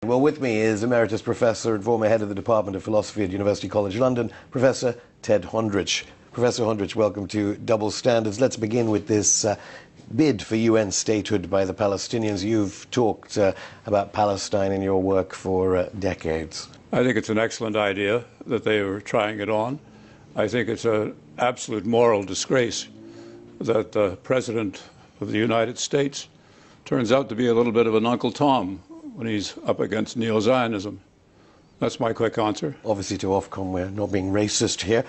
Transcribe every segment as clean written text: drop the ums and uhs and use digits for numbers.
Well, with me is Emeritus Professor and former Head of the Department of Philosophy at University College London, Professor Ted Hundrich. Professor Hundrich, welcome to Double Standards. Let's begin with this bid for UN statehood by the Palestinians. You've talked about Palestine in your work for decades. I think it's an excellent idea that they are trying it on. I think it's an absolute moral disgrace that the President of the United States turns out to be a little bit of an Uncle Tom when he's up against neo-Zionism. That's my quick answer. Obviously, to Ofcom, we're not being racist here.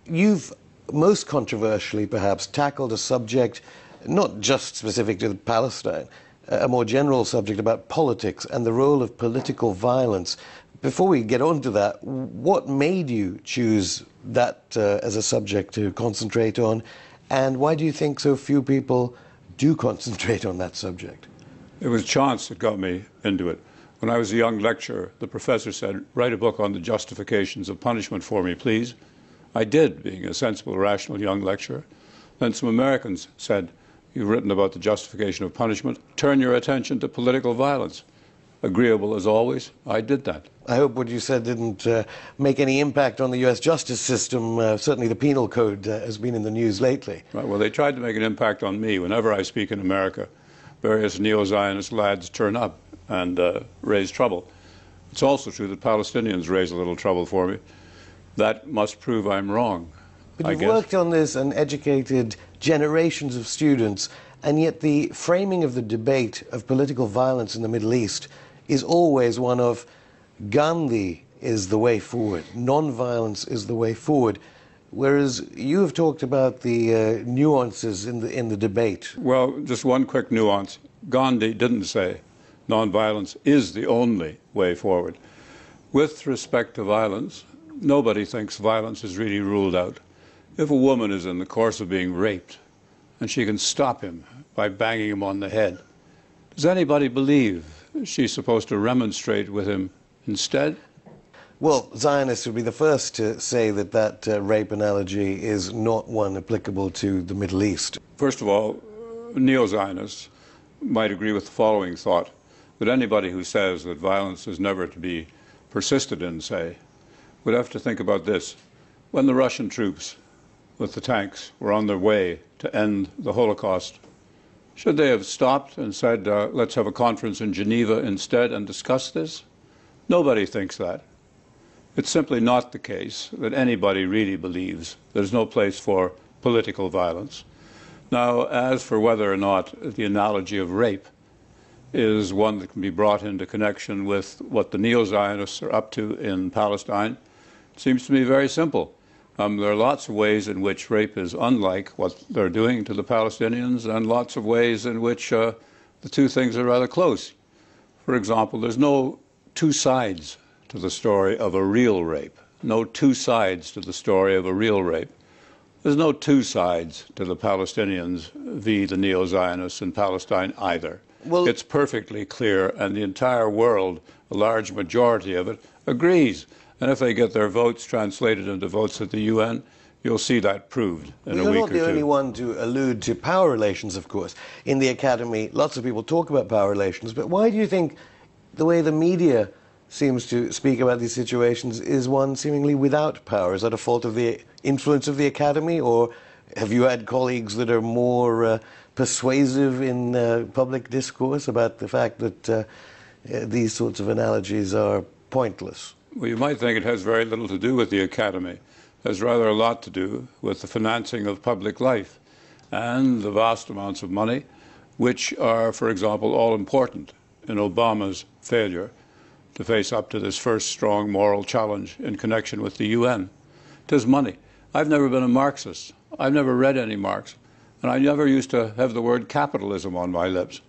You've most controversially, perhaps, tackled a subject not just specific to Palestine, a more general subject about politics and the role of political violence. Before we get on to that, what made you choose that as a subject to concentrate on, and why do you think so few people do concentrate on that subject? It was chance that got me into it. When I was a young lecturer, the professor said, "Write a book on the justifications of punishment for me, please." I did, being a sensible, rational young lecturer. Then some Americans said, "You've written about the justification of punishment. Turn your attention to political violence." Agreeable as always, I did that. I hope what you said didn't make any impact on the U.S. justice system. Certainly the penal code has been in the news lately. Right, well, they tried to make an impact on me. Whenever I speak in America, various neo-Zionist lads turn up and raise trouble. It's also true that Palestinians raise a little trouble for me. That must prove I'm wrong. But you've worked on this and educated generations of students, and yet the framing of the debate of political violence in the Middle East is always one of Gandhi is the way forward, non-violence is the way forward, whereas you have talked about the nuances in the debate. Well, just one quick nuance. Gandhi didn't say non-violence is the only way forward. With respect to violence, nobody thinks violence is really ruled out. If a woman is in the course of being raped and she can stop him by banging him on the head, does anybody believe she's supposed to remonstrate with him instead? Well, Zionists would be the first to say that that rape analogy is not one applicable to the Middle East. First of all, neo-Zionists might agree with the following thought, that anybody who says that violence is never to be persisted in, say, would have to think about this. When the Russian troops with the tanks were on their way to end the Holocaust, should they have stopped and said, let's have a conference in Geneva instead and discuss this? Nobody thinks that. It's simply not the case that anybody really believes there's no place for political violence. Now, as for whether or not the analogy of rape is one that can be brought into connection with what the neo-Zionists are up to in Palestine, it seems to me very simple. There are lots of ways in which rape is unlike what they're doing to the Palestinians, and lots of ways in which the two things are rather close. For example, there's no two sides to the story of a real rape. No two sides to the story of a real rape. There's no two sides to the Palestinians v. the neo-Zionists in Palestine either. Well, it's perfectly clear, and the entire world, a large majority of it, agrees. And if they get their votes translated into votes at the UN, you'll see that proved in a week or two. You're not the only one to allude to power relations, of course. In the academy, lots of people talk about power relations, but why do you think the way the media seems to speak about these situations is one seemingly without power? Is that a fault of the influence of the academy, or have you had colleagues that are more persuasive in public discourse about the fact that these sorts of analogies are pointless? Well, you might think it has very little to do with the academy. It has rather a lot to do with the financing of public life and the vast amounts of money which are, for example, all important in Obama's failure to face up to this first strong moral challenge in connection with the UN. It is money. I've never been a Marxist. I've never read any Marx, and I never used to have the word capitalism on my lips.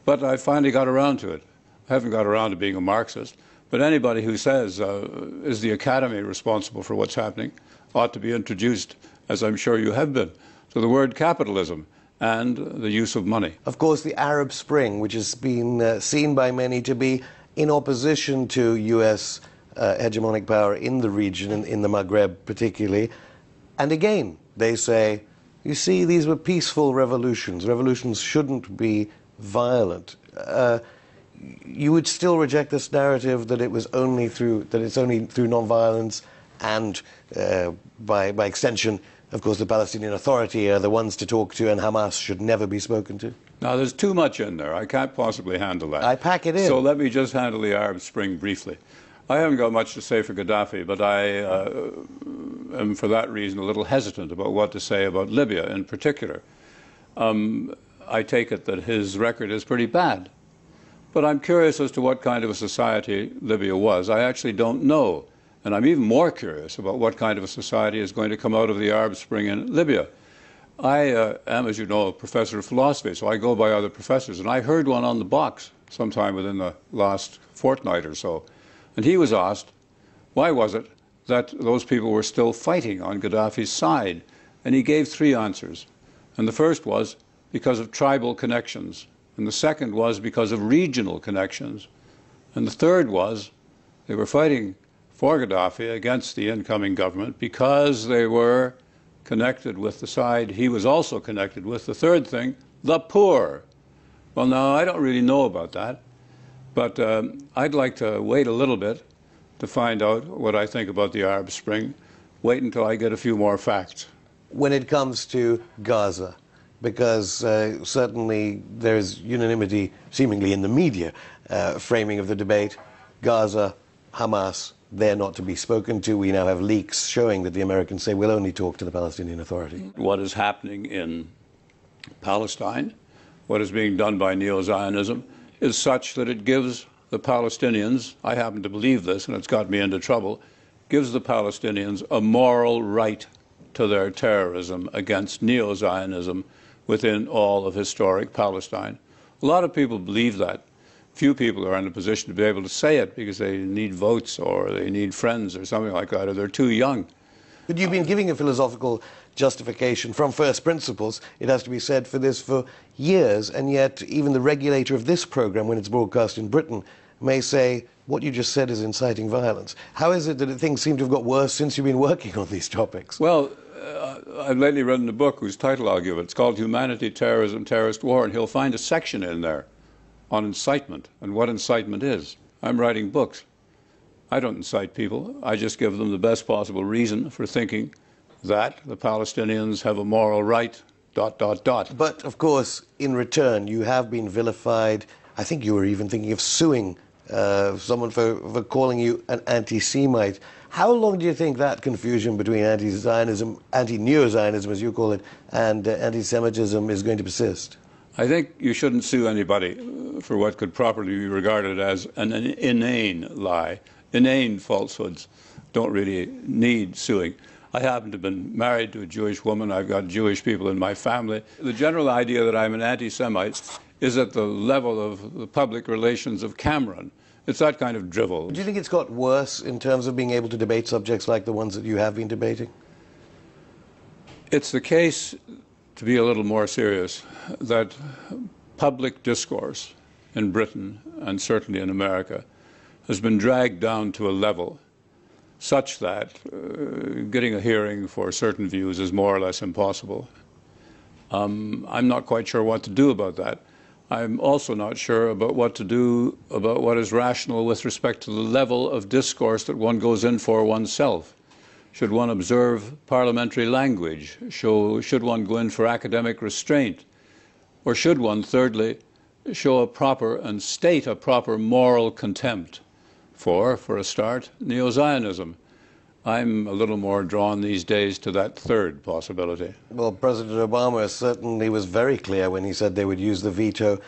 But I finally got around to it. I haven't got around to being a Marxist. But anybody who says, is the academy responsible for what's happening, ought to be introduced, as I'm sure you have been, to the word capitalism and the use of money. Of course, the Arab Spring, which has been seen by many to be in opposition to U.S. Hegemonic power in the region, in the Maghreb particularly. And again, they say, you see, these were peaceful revolutions. Revolutions shouldn't be violent. you would still reject this narrative that it's only through nonviolence and, by extension, of course, the Palestinian Authority are the ones to talk to, and Hamas should never be spoken to? Now, there's too much in there. I can't possibly handle that. I pack it in. So let me just handle the Arab Spring briefly. I haven't got much to say for Gaddafi, but I am, for that reason, a little hesitant about what to say about Libya in particular. I take it that his record is pretty bad. But I'm curious as to what kind of a society Libya was. I actually don't know. And I'm even more curious about what kind of a society is going to come out of the Arab Spring in Libya. I am, as you know, a professor of philosophy, so I go by other professors. And I heard one on the box sometime within the last fortnight or so. And he was asked, why was it that those people were still fighting on Gaddafi's side? And he gave three answers. And the first was because of tribal connections. And the second was because of regional connections. And the third was they were fighting for Gaddafi against the incoming government because they were connected with the side he was also connected with. The third thing, the poor. Well, now, I don't really know about that. But I'd like to wait a little bit to find out what I think about the Arab Spring. Wait until I get a few more facts. When it comes to Gaza, because certainly there's unanimity, seemingly in the media, framing of the debate, Gaza, Hamas, they're not to be spoken to. We now have leaks showing that the Americans say we'll only talk to the Palestinian Authority. What is happening in Palestine, what is being done by neo-Zionism, is such that it gives the Palestinians, I happen to believe this and it's got me into trouble, gives the Palestinians a moral right to their terrorism against neo-Zionism within all of historic Palestine. A lot of people believe that. Few people are in a position to be able to say it because they need votes or they need friends or something like that, or they're too young. But you've been giving a philosophical justification from first principles, it has to be said, for this for years, and yet even the regulator of this program, when it's broadcast in Britain, may say what you just said is inciting violence. How is it that things seem to have got worse since you've been working on these topics? Well, I've lately written a book whose title I'll give it. It's called Humanity, Terrorism, Terrorist War, and he'll find a section in there on incitement and what incitement is. I'm writing books. I don't incite people. I just give them the best possible reason for thinking that the Palestinians have a moral right, ... But, of course, in return, you have been vilified. I think you were even thinking of suing someone for calling you an anti-Semite. How long do you think that confusion between anti-Zionism, anti-neo-Zionism, as you call it, and anti-Semitism is going to persist? I think you shouldn't sue anybody for what could properly be regarded as an inane lie. Inane falsehoods don't really need suing. I happen to have been married to a Jewish woman. I've got Jewish people in my family. The general idea that I'm an anti-Semite is at the level of the public relations of Cameron. It's that kind of drivel. Do you think it's got worse in terms of being able to debate subjects like the ones that you have been debating? It's the case, to be a little more serious, that public discourse in Britain, and certainly in America, has been dragged down to a level such that getting a hearing for certain views is more or less impossible. I'm not quite sure what to do about that. I'm also not sure about what to do about what is rational with respect to the level of discourse that one goes in for oneself. Should one observe parliamentary language? Should one go in for academic restraint? Or should one, thirdly, show a proper and state a proper moral contempt for a start, neo-Zionism? I'm a little more drawn these days to that third possibility. Well, President Obama certainly was very clear when he said they would use the veto.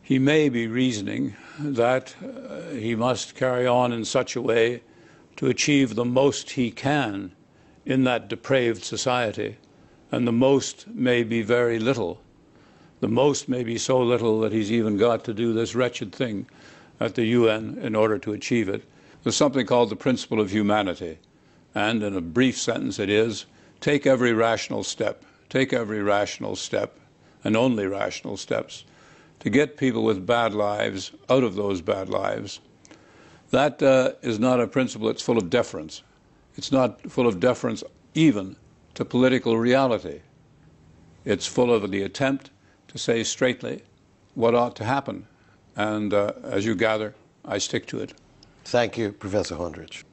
He may be reasoning that he must carry on in such a way to achieve the most he can in that depraved society, and the most may be very little. The most may be so little that he's even got to do this wretched thing at the UN in order to achieve it. There's something called the principle of humanity. And in a brief sentence it is, take every rational step, and only rational steps, to get people with bad lives out of those bad lives. That is not a principle that's full of deference. It's not full of deference even to political reality. It's full of the attempt to say straightly what ought to happen. And as you gather, I stick to it. Thank you, Professor Hondrich.